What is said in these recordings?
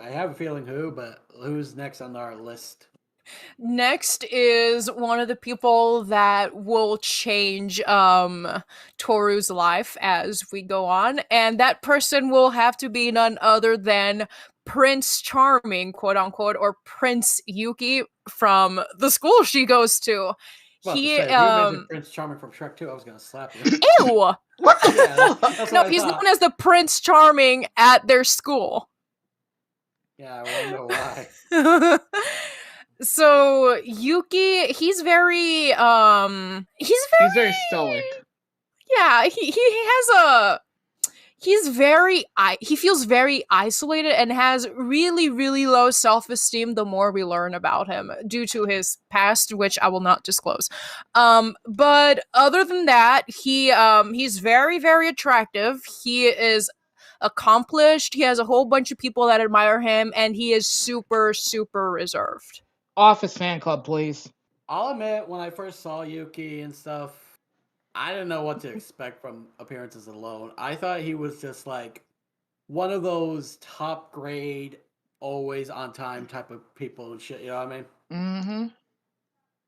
I have a feeling who, but who's next on our list? Next is one of the people that will change Toru's life as we go on, and that person will have to be none other than Prince Charming, quote unquote, or Prince Yuki from the school she goes to. About to He say, if you mentioned Prince Charming from Shrek 2, I was gonna slap you. Ew! What the Yeah, fuck? that's No, what I he's thought. known as the Prince Charming at their school. Yeah, I wonder why. So Yuki, he's very He's very stoic. yeah, he has a he feels very isolated and has really really low self-esteem the more we learn about him due to his past, which I will not disclose. But other than that, he's very very attractive. He is accomplished. He has a whole bunch of people that admire him, and he is super super reserved. Office fan club, please. I'll admit, when I first saw Yuki and stuff, I didn't know what to expect from appearances alone. I thought he was just like one of those top grade, always on time type of people and shit. You know what I mean? Mm-hmm.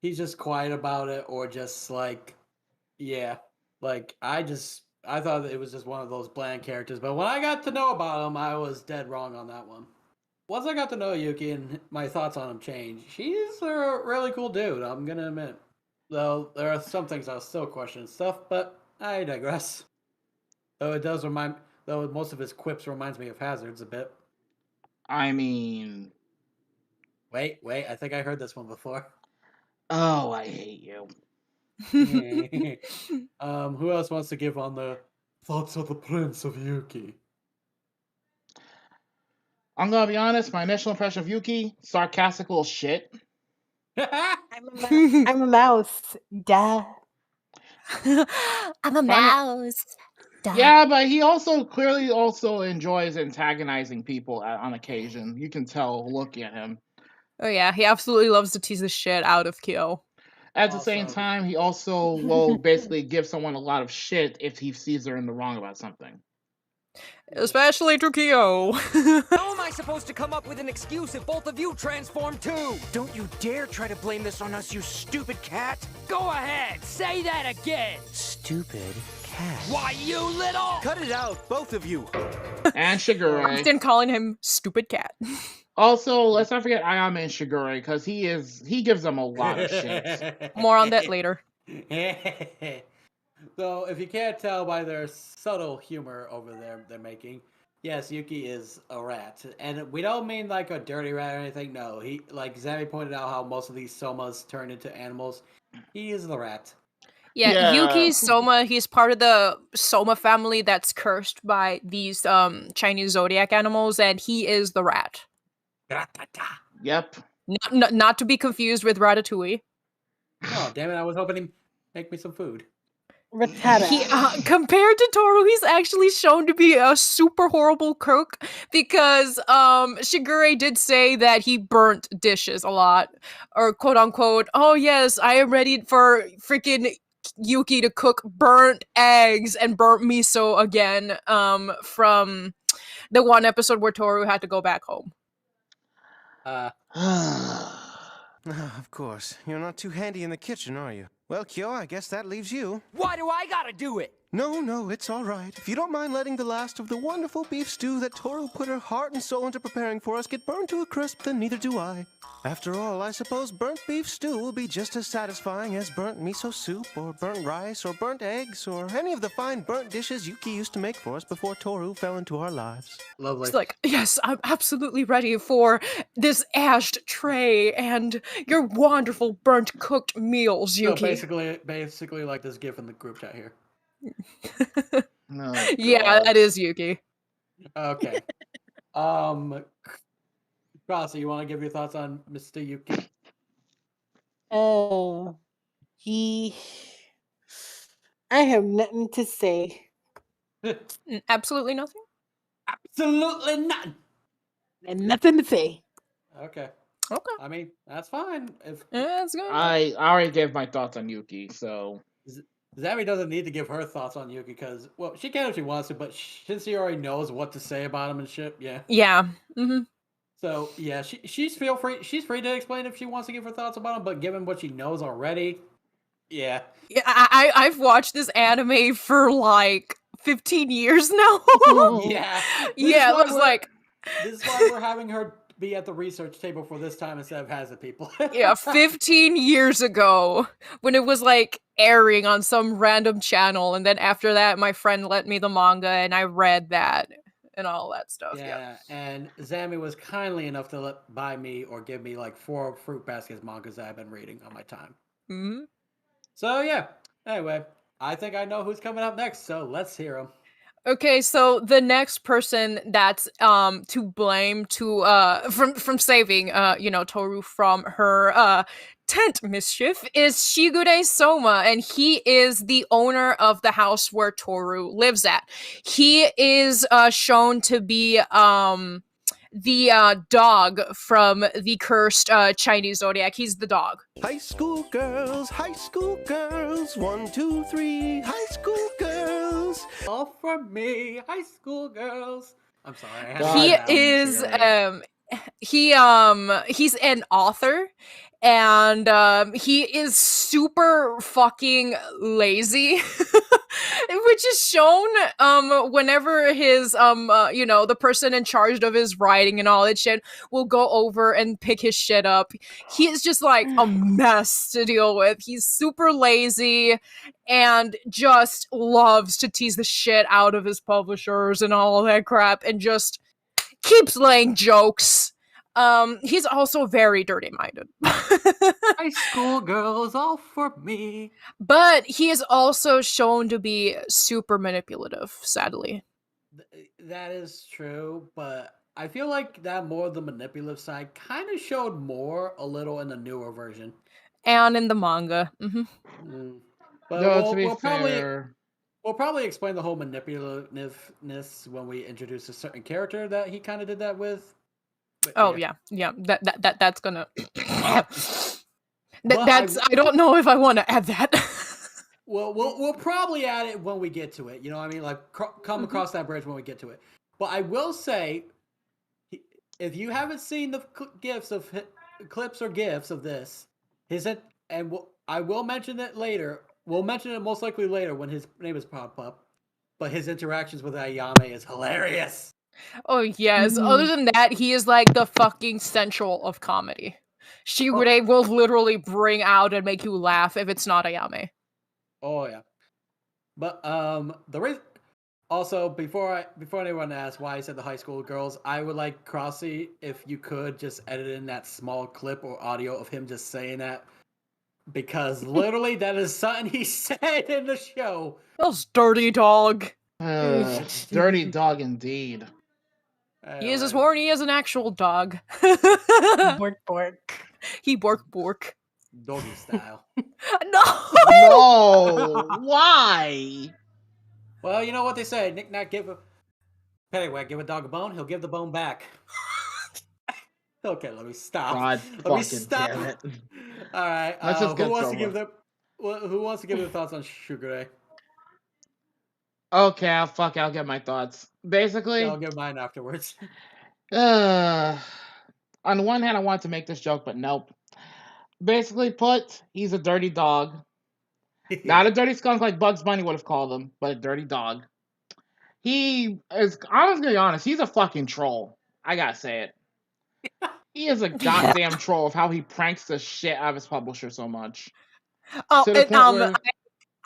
He's just quiet about it, or just like, yeah, like I thought that it was just one of those bland characters. But when I got to know about him, I was dead wrong on that one. Once I got to know Yuki and my thoughts on him changed, he's a really cool dude, I'm gonna admit. Though there are some things I'll still question and stuff, but I digress. Though most of his quips reminds me of Hazard's a bit. I mean, Wait, I think I heard this one before. oh, I hate you. Who else wants to give on the thoughts of the Prince of Yuki? I'm gonna be honest, my initial impression of Yuki, sarcastical as shit. I'm a mouse. Duh. I'm a Funny- mouse. Duh. Yeah, but he also clearly also enjoys antagonizing people on occasion. You can tell looking at him. Oh yeah, he absolutely loves to tease the shit out of Kyo. At the same Also- time, he also will basically give someone a lot of shit if he sees they're in the wrong about something. Especially to Kyo. How am I supposed to come up with an excuse if both of you transform too? Don't you dare try to blame this on us, you stupid cat! Go ahead, say that again. Stupid cat. Why, you little... Cut it out, both of you! And Shigure. Often calling him stupid cat. Also, let's not forget Ayame and Shigure, because he gives them a lot of shit. More on that later. So, if you can't tell by their subtle humor over there they're making, yes, Yuki is a rat. And we don't mean like a dirty rat or anything, no. He, like Zami pointed out how most of these Somas turn into animals. He is the rat. Yeah, Yeah. Yuki Soma, he's part of the Soma family that's cursed by these Chinese zodiac animals, and he is the rat. Yep. Not to be confused with Ratatouille. Oh, damn it, I was hoping he'd make me some food. Rattata. He, compared to Toru, he's actually shown to be a super horrible cook because Shigure did say that he burnt dishes a lot, or quote unquote, oh yes, I am ready for freaking Yuki to cook burnt eggs and burnt miso again from the one episode where Toru had to go back home. Of course. You're not too handy in the kitchen, are you? Well, Kyo, I guess that leaves you. Why do I gotta do it? No, it's all right. If you don't mind letting the last of the wonderful beef stew that Toru put her heart and soul into preparing for us get burned to a crisp, then neither do I. After all, I suppose burnt beef stew will be just as satisfying as burnt miso soup, or burnt rice, or burnt eggs, or any of the fine burnt dishes Yuki used to make for us before Toru fell into our lives. Lovely. It's like, yes, I'm absolutely ready for this ashed tray and your wonderful burnt cooked meals, So Yuki. basically like this gif in the group chat here. No. Yeah, God. that is Yuki. Okay. Crossy, you want to give your thoughts on Mr. Yuki? He. I have nothing to say. Absolutely nothing. Absolutely none. And nothing to say. Okay. Okay, I mean, that's fine. If that's good. I already gave my thoughts on Yuki, so Zami doesn't need to give her thoughts on Yuki because, well, she can if she wants to, but since she already knows what to say about him and shit, yeah. Yeah. Mm-hmm. So yeah, she's free to explain if she wants to give her thoughts about him, but given what she knows already, yeah. Yeah, I've watched this anime for like 15 years now. Yeah. Yeah, it was like this is why we're having her be at the research table for this time instead of Hazard people. yeah, 15 years ago when it was like airing on some random channel, and then after that my friend lent me the manga and I read that and all that stuff. Yeah, and Zami was kindly enough to buy me or give me like 4 Fruit Baskets mangas that I've been reading on my time. Hmm. So yeah. Anyway, I think I know who's coming up next, so let's hear him. Okay, so the next person that's to blame to from saving Toru from her tent mischief is Shigure Soma, and he is the owner of the house where Toru lives at. He is shown to be the dog from the cursed Chinese zodiac. He's the dog. High school girls, 1, 2, 3, high school girls. All for me, high school girls. I'm sorry. He's an author, and he is super fucking lazy. Which is shown whenever his the person in charge of his writing and all that shit will go over and pick his shit up. He is just like a mess to deal with. He's super lazy and just loves to tease the shit out of his publishers and all that crap, and just keeps laying jokes. He's also very dirty-minded. High school girls, all for me. But he is also shown to be super manipulative, sadly. That is true, but I feel like that more of the manipulative side kind of showed more a little in the newer version. And in the manga. But No, to be fair, we'll probably explain the whole manipulativeness when we introduce a certain character that he kind of did that with. But, yeah. That's gonna. I don't know if I want to add that. Well, we'll probably add it when we get to it. You know what I mean? Like, come across that bridge when we get to it. But I will say, if you haven't seen the clips or gifs of this, I will mention it later. We'll mention it most likely later when his name is pop up. But his interactions with Ayame is hilarious. Oh, yes. Other than that, he is like the fucking central of comedy. Shigure will literally bring out and make you laugh if it's not Ayame. Oh, yeah. But the reason... Also, before anyone asks why I said the high school girls, I would like Crossy, if you could, just edit in that small clip or audio of him just saying that. Because literally, that is something he said in the show. Those dirty dog. Dirty dog indeed. He is as horny as an actual dog. Bork bork. He bork. Doggy style. No! Why? Well, you know what they say. Knick-knack, give a dog a bone, he'll give the bone back. Okay, let me stop. God fucking damn it. All right. Let's just get who wants to give their thoughts on Shigure? Okay, I'll get my thoughts. Basically, Yeah, I'll give mine afterwards. on one hand, I want to make this joke, but nope. Basically put, he's a dirty dog. Not a dirty skunk like Bugs Bunny would have called him, but a dirty dog. He is, I'm gonna be honest, he's a fucking troll. I gotta say it. He is a goddamn troll of how he pranks the shit out of his publisher so much.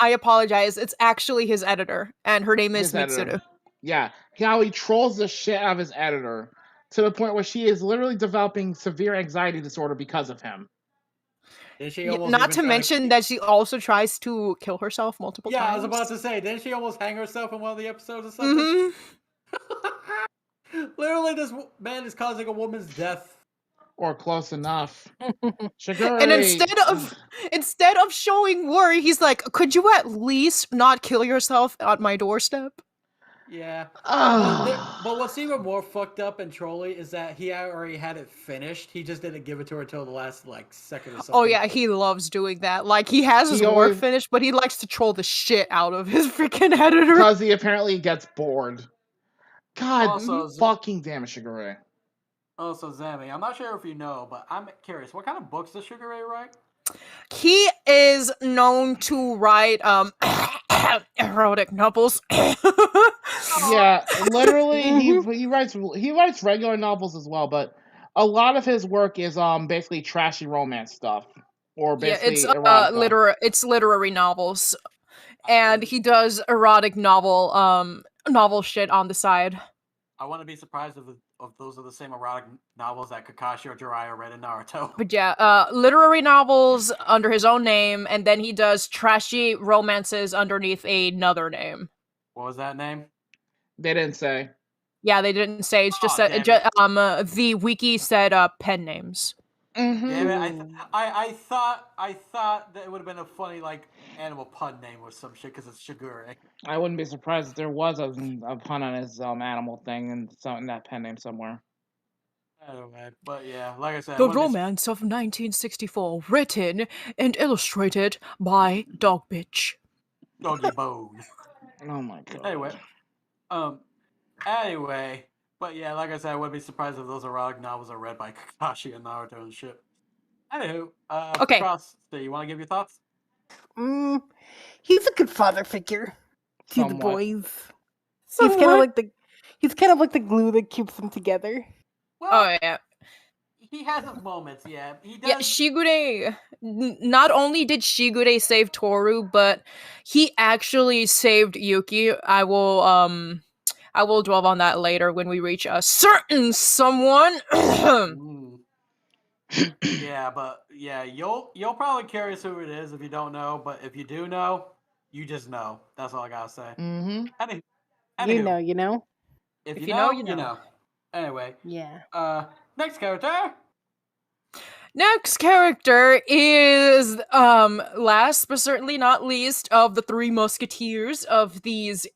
I apologize. It's actually his editor, and her name is Mitsuru. Yeah, how he trolls the shit out of his editor to the point where she is literally developing severe anxiety disorder because of him. Not to mention that she also tries to kill herself multiple times. Yeah, I was about to say, didn't she almost hang herself in one of the episodes or something? Literally, this man is causing a woman's death. Or close enough. Shigure. And instead of showing worry, he's like, "Could you at least not kill yourself at my doorstep?" Yeah. But what's even more fucked up and trolly is that he already had it finished. He just didn't give it to her until the last second or something. Oh yeah, he loves doing that. Like, he has his work finished, but he likes to troll the shit out of his freaking editor. Because he apparently gets bored. God fucking damn it, Shigure. Also, Zami, I'm not sure if you know, but I'm curious. What kind of books does Shigure write? He is known to write erotic novels. Yeah, literally, he writes regular novels as well, but a lot of his work is basically trashy romance stuff, or Yeah, it's basically erotica. it's literary novels, and he does erotic novel shit on the side. I wouldn't be surprised if those are the same erotic novels that Kakashi or Jiraiya read in Naruto. But yeah, literary novels under his own name, and then he does trashy romances underneath another name. What was that name? They didn't say. Yeah, they didn't say. It's just Aw, damn it. the wiki said pen names. Mm-hmm. Damn it! I thought that it would have been a funny like animal pun name or some shit because it's Shigure. I wouldn't be surprised if there was a pun on his animal thing and in that pen name somewhere. Anyway, but yeah, like I said, I The wouldn't be Romance of 1964, written and illustrated by Dog Bitch. Doggy Bone. Oh my god. Anyway, but yeah, like I said, I wouldn't be surprised if those erotic novels are read by Kakashi and Naruto and shit. Anywho, Okay. Cross, so you want to give your thoughts? He's a good father figure to the Somewhat. boys. He's kind of like the glue that keeps them together. Well, Oh yeah. he has his moments, yeah. He does. Yeah, Shigure. Not only did Shigure save Toru, but he actually saved Yuki. I will dwell on that later when we reach a certain someone. Yeah, but yeah, you'll probably curious who it is if you don't know, but if you do know, you just know. That's all I gotta say. Mm-hmm. Anywho, You know. if you know, you know. Anyway, Yeah. Next character. Next character is last but certainly not least of the three musketeers of these,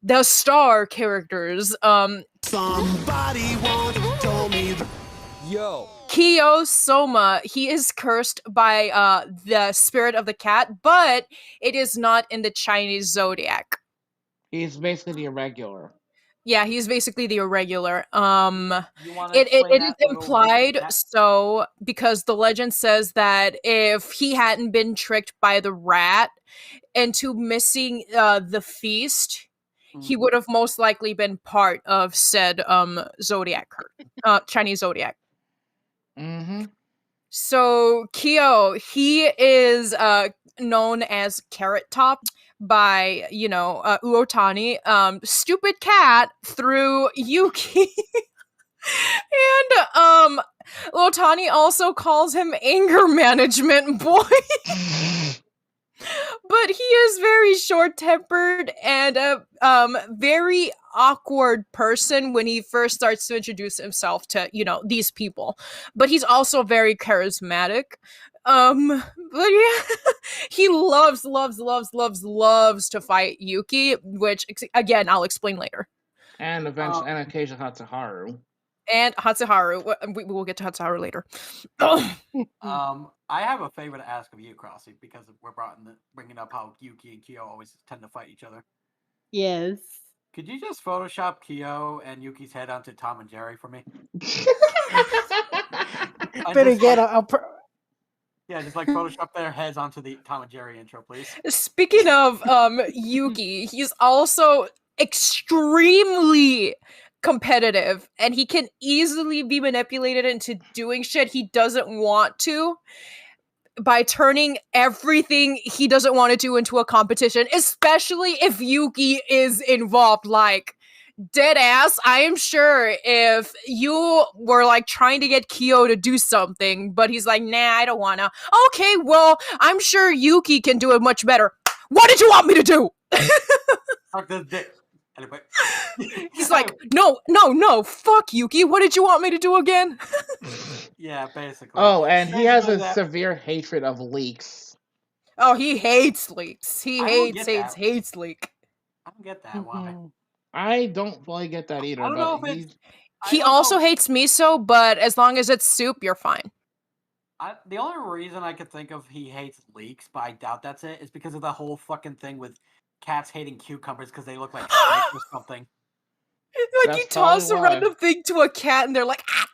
the star characters. Somebody once told me Yo. Shigure Soma, he is cursed by the spirit of the cat, but it is not in the Chinese zodiac. He's basically the irregular. Yeah, he's basically the irregular. You wanna it explain is that little implied bit? so because the legend says that if he hadn't been tricked by the rat into missing the feast, he would have most likely been part of said zodiac Chinese zodiac. Mm-hmm. So Kyo, he is known as Carrot Top by Uotani, stupid cat through Yuki. And Uotani also calls him anger management boy. But he is very short-tempered and a very awkward person when he first starts to introduce himself to, these people. But he's also very charismatic. But yeah, he loves to fight Yuki, which again I'll explain later. And eventually, and occasionally Hatsuharu. And Hatsuharu. We will get to Hatsuharu later. I have a favor to ask of you, Crossy, because we're bringing up how Yuki and Kyo always tend to fight each other. Yes. Could you just Photoshop Kyo and Yuki's head onto Tom and Jerry for me? Better get Yeah, just like Photoshop their heads onto the Tom and Jerry intro, please. Speaking of Yuki, he's also extremely competitive, and he can easily be manipulated into doing shit he doesn't want to by turning everything he doesn't want to do into a competition, especially if Yuki is involved. Like, dead ass, I am sure if you were like trying to get Kyo to do something, but he's like, nah, I don't wanna. Okay, well, I'm sure Yuki can do it much better. What did you want me to do? Fuck this dick. Anyway. He's like, no, fuck Yuki. What did you want me to do again? Yeah, basically. Oh, and he has a severe hatred of leaks. Oh, he hates leaks. He hates leak. I don't get that. Why? I don't fully get that either. I don't know if he also hates miso, but as long as it's soup, you're fine. The only reason I could think of he hates leeks, but I doubt that's it, is because of the whole fucking thing with cats hating cucumbers because they look like snakes or something. Like you toss a random thing to a cat and they're like, ah!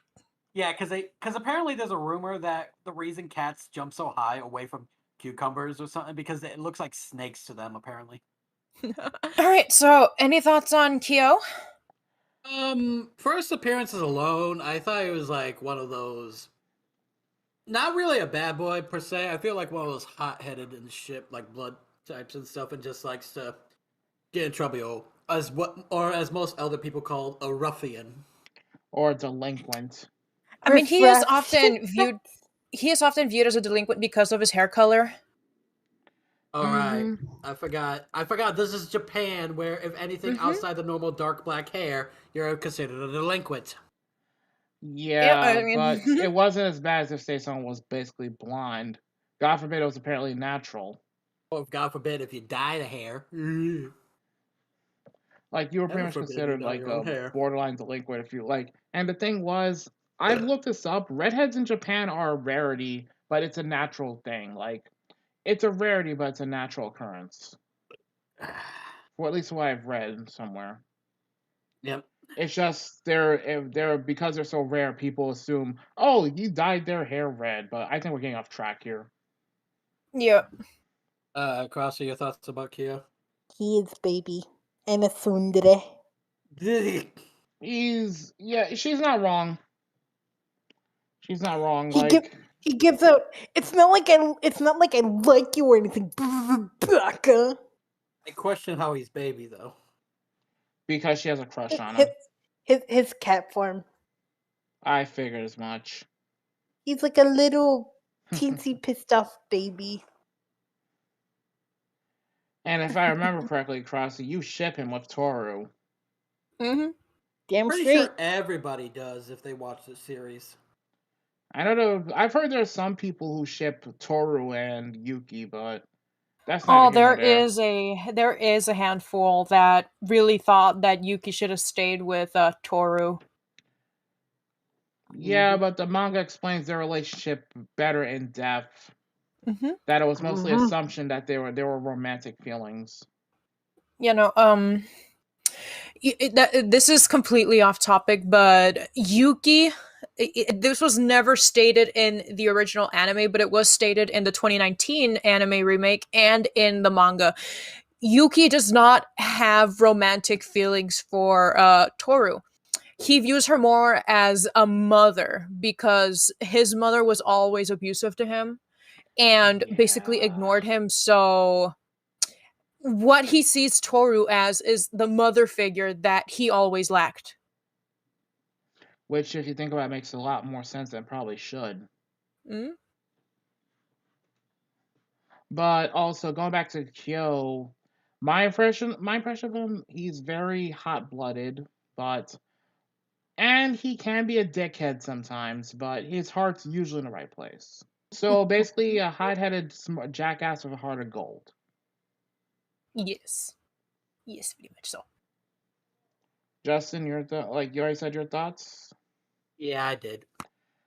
Yeah, because apparently there's a rumor that the reason cats jump so high away from cucumbers or something because it looks like snakes to them. Apparently. All right. So, any thoughts on Kyo? First appearances alone, I thought he was like one of those. Not really a bad boy per se. I feel like one of those hot-headed and shit, like blood types and stuff, and just likes to get in trouble, as most elder people call a ruffian or a delinquent. I mean, he is often viewed as a delinquent because of his hair color. All right, I forgot. This is Japan, where if anything outside the normal dark black hair, you're considered a delinquent. Yeah, I mean... but it wasn't as bad as if, say, someone was basically blonde. God forbid it was apparently natural. Or God forbid if you dye the hair. Like, you were pretty much considered like a borderline delinquent if you like. And the thing was, I've looked this up. Redheads in Japan are a rarity, but it's a natural thing. Like, it's a rarity, but it's a natural occurrence. Or at least what I've read somewhere. Yep. It's just they're because they're so rare, people assume, oh, you dyed their hair red. But I think we're getting off track here. Yep. Crossy, your thoughts about Kyo? He is baby. And a tsundere. She's not wrong. She's not wrong. He gives out. It's not like I like you or anything. Baka. I question how he's baby though. Because she has a crush on him. His cat form. I figured as much. He's like a little teensy pissed off baby. And if I remember correctly, Crossy, you ship him with Toru. Damn Pretty straight. sure everybody does if they watch the series. I don't know. I've heard there's some people who ship Toru and Yuki, but that's not. There is a handful that really thought that Yuki should have stayed with Toru. Yeah, but the manga explains their relationship better in depth. That it was mostly assumption that there were romantic feelings. You know, this is completely off topic, but Yuki, this was never stated in the original anime, but it was stated in the 2019 anime remake and in the manga. Yuki does not have romantic feelings for Toru. He views her more as a mother because his mother was always abusive to him and basically ignored him. So what he sees Toru as is the mother figure that he always lacked. Which, if you think about it, makes a lot more sense than it probably should. But also, going back to Kyo, my impression of him, he's very hot-blooded, and he can be a dickhead sometimes, but his heart's usually in the right place. So basically, a hot-headed jackass with a heart of gold. Yes, pretty much so. Justin, you already said your thoughts? Yeah, I did.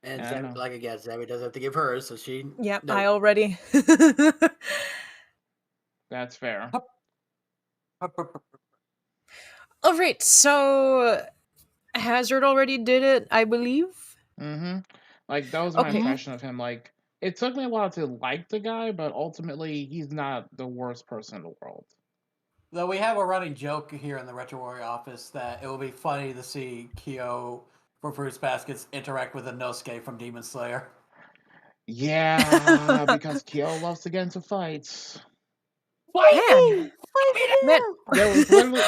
And like again, Zabby doesn't have to give hers, so she. Yep, no. I already. That's fair. All right, so Hazard already did it, I believe. Like, that was my impression of him. Like, it took me a while to like the guy, but ultimately, he's not the worst person in the world. Though we have a running joke here in the Retro Warrior office that it will be funny to see Kyo for Fruits Baskets interact with Inosuke from Demon Slayer. Yeah, because Kyo loves to get into fights. Man. There was literally,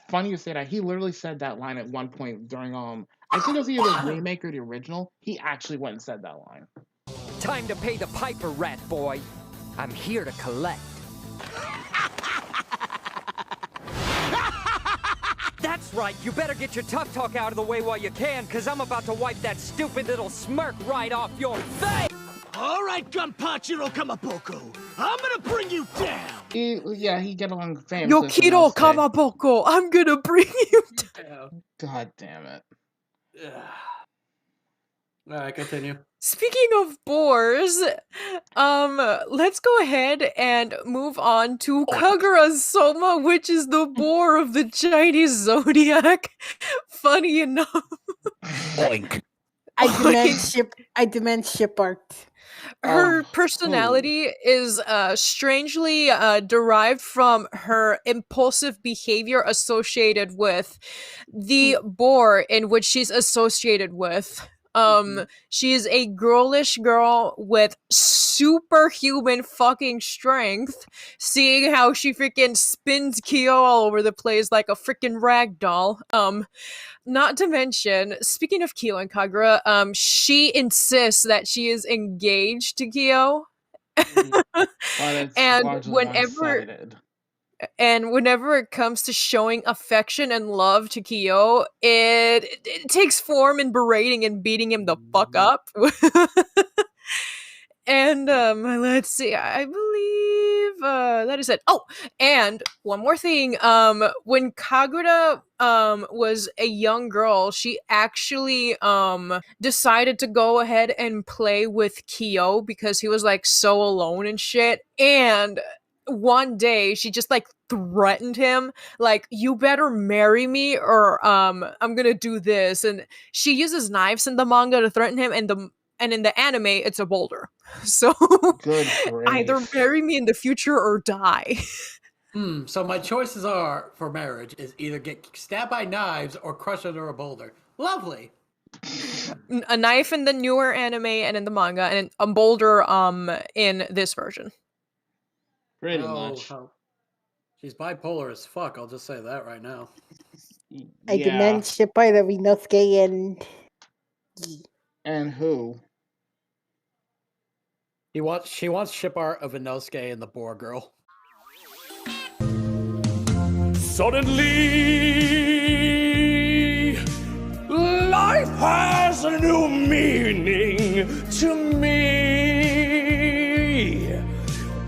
funny you say that, he literally said that line at one point during, I think it was either the remake or the original. He actually went and said that line. Time to pay the piper, rat boy. I'm here to collect. That's right, you better get your tough talk out of the way while you can, because I'm about to wipe that stupid little smirk right off your face! All right, Gunpachiro Kamaboko, I'm gonna bring you down! He get along famous. Yokiro Kamaboko, I'm gonna bring you down! God damn it. All right, continue. Speaking of boars, let's go ahead and move on to Kagura Soma, which is the boar of the Chinese zodiac. Funny enough. Oink. I demand ship art. Her Of who? personality is strangely derived from her impulsive behavior associated with the boar in which she's associated with. She is a girlish girl with superhuman fucking strength. Seeing how she freaking spins Kyo all over the place like a freaking rag doll. Not to mention, speaking of Kyo and Kagura, she insists that she is engaged to Kyo. But it's and largely whenever one-sided. whenever it comes to showing affection and love to Kyo, it takes form in berating and beating him the fuck up. And let's see, I believe that is it. Oh, and one more thing. When Kagura was a young girl, she actually decided to go ahead and play with Kyo because he was like so alone and shit. And one day she just like threatened him like, you better marry me or I'm gonna do this. And she uses knives in the manga to threaten him, and in the anime it's a boulder. So Good either grief. marry me in the future or die. So my choices are for marriage is either get stabbed by knives or crushed under a boulder. Lovely. A knife in the newer anime and in the manga, and a boulder in this version. Pretty Oh, much. how- She's bipolar as fuck. I'll just say that right now. I Yeah. demand ship art of Inosuke and And who? She wants ship art of Inosuke and the boar girl. Suddenly, life has a new meaning to me.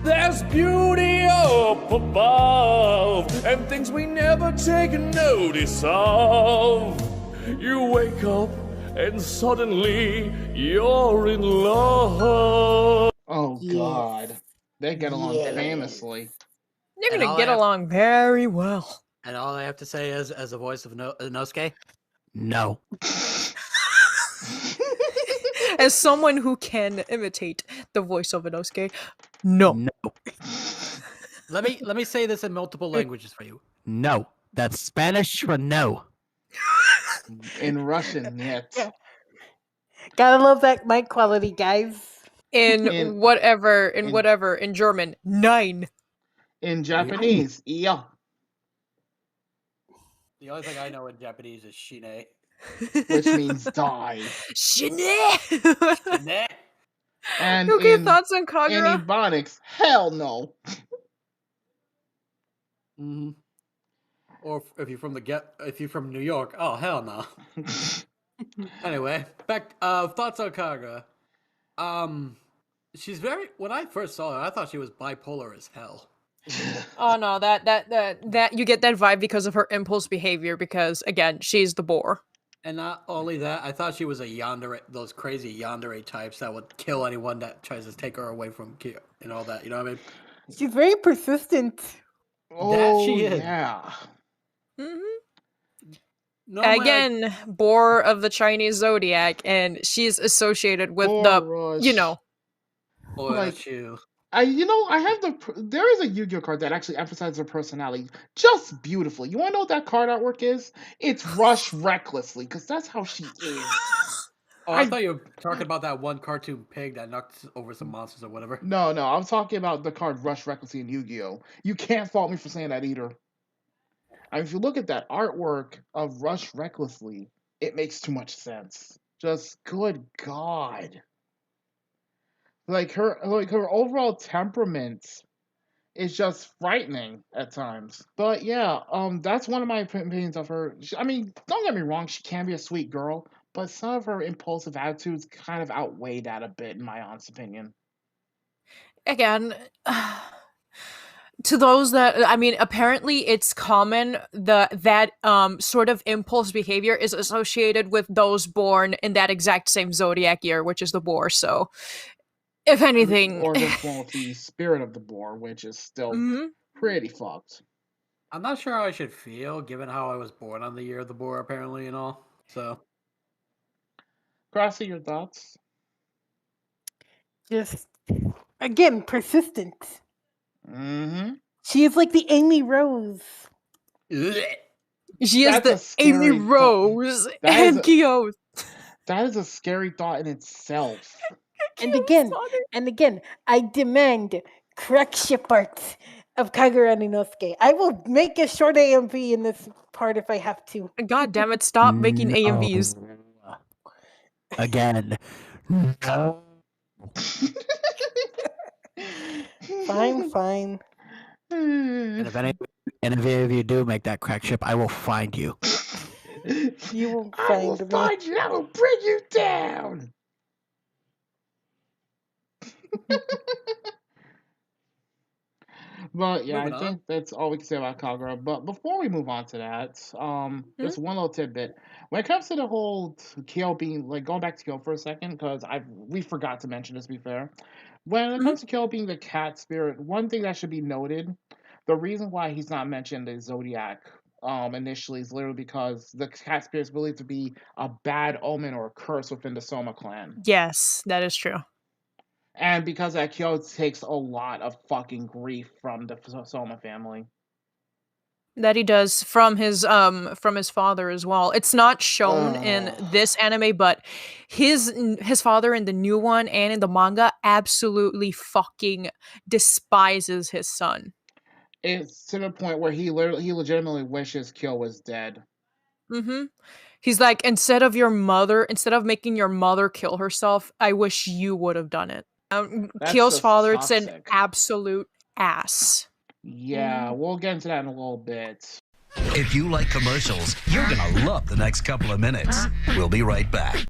There's beauty up above and things we never take notice of. You wake up and suddenly you're in love. Oh Yes. God. They get along Yes. famously. They're And gonna all get I have- along very well. And all I have to say is, as a voice of Inosuke, no. As someone who can imitate the voice of Inosuke, no. No. Let me say this in multiple languages for you. No. That's Spanish for no. In Russian, yet. Yeah. Gotta love that mic quality, guys. In In- whatever, in- in German, 9. In Japanese, yeah. The only thing I know in Japanese is shine. Which means die. Shine! Shine. And Okay, in, thoughts on in Kagura? Ebonics, hell no. Mm-hmm. Or if you're from New York, oh hell no. Anyway, back thoughts on Kagura. She's when I first saw her, I thought she was bipolar as hell. Oh no, that you get that vibe because of her impulse behavior, because again, she's the boar. And not only that, I thought she was a yandere, those crazy yandere types that would kill anyone that tries to take her away from Kyo and all that. You know what I mean? She's very persistent. Oh, she is. yeah. Normally, Again, boar of the Chinese zodiac, and she's associated with the, Borush. you know, like, I have there is a Yu-Gi-Oh card that actually emphasizes her personality just beautifully. You want to know what that card artwork is? It's Rush Recklessly, because that's how she is. I thought you were talking about that one cartoon pig that knocked over some monsters or whatever. No, I'm talking about the card Rush Recklessly in Yu-Gi-Oh. You can't fault me for saying that either. I mean, if you look at that artwork of Rush Recklessly, it makes too much sense. Just good God. Like her overall temperament is just frightening at times. But yeah, that's one of my opinions of her. I mean, don't get me wrong, she can be a sweet girl, but some of her impulsive attitudes kind of outweigh that a bit, in my honest opinion. again, To those that, I mean, apparently it's common that sort of impulse behavior is associated with those born in that exact same zodiac year, which is the boar. So, if anything, Or just well, the spirit of the boar, which is still Mhm. pretty fucked. I'm not sure how I should feel, given how I was born on the year of the boar, apparently, and all. So, Crossy, your thoughts? Just again, persistence. Mm-hmm. She is like the Amy Rose. she is That's a the Amy scary thought. Rose That is and a- Kyo. That is a scary thought in itself. And again, I demand correct ship arts of Kagura Inosuke. I will make a short AMV in this part if I have to. God damn it! Stop making AMVs. Again. No. Fine. And if any of you do make that crack ship, I will find you. You won't I will find me. find you. I will bring you down. But yeah, Moving I on. think that's all we can say about Kagura. But before we move on to that, just one little tidbit. When it comes to the whole Kyo being like going back to Kyo for a second, because we forgot to mention this. To be fair, when it comes to Kyo being the cat spirit, one thing that should be noted: the reason why he's not mentioned in Zodiac initially is literally because the cat spirit is believed to be a bad omen or a curse within the Soma clan. Yes, that is true. And because that Kyo takes a lot of fucking grief from the Soma family. That he does from his father as well. It's not shown in Ugh. this anime, but his father in the new one and in the manga absolutely fucking despises his son. It's to the point where he legitimately wishes Kyo was dead. Mm-hmm. He's like, instead of making your mother kill herself, I wish you would have done it. That's Kyo's just father's an toxic. absolute ass. Yeah, we'll get into that in a little bit. If you like commercials, you're gonna love the next couple of minutes. We'll be right back.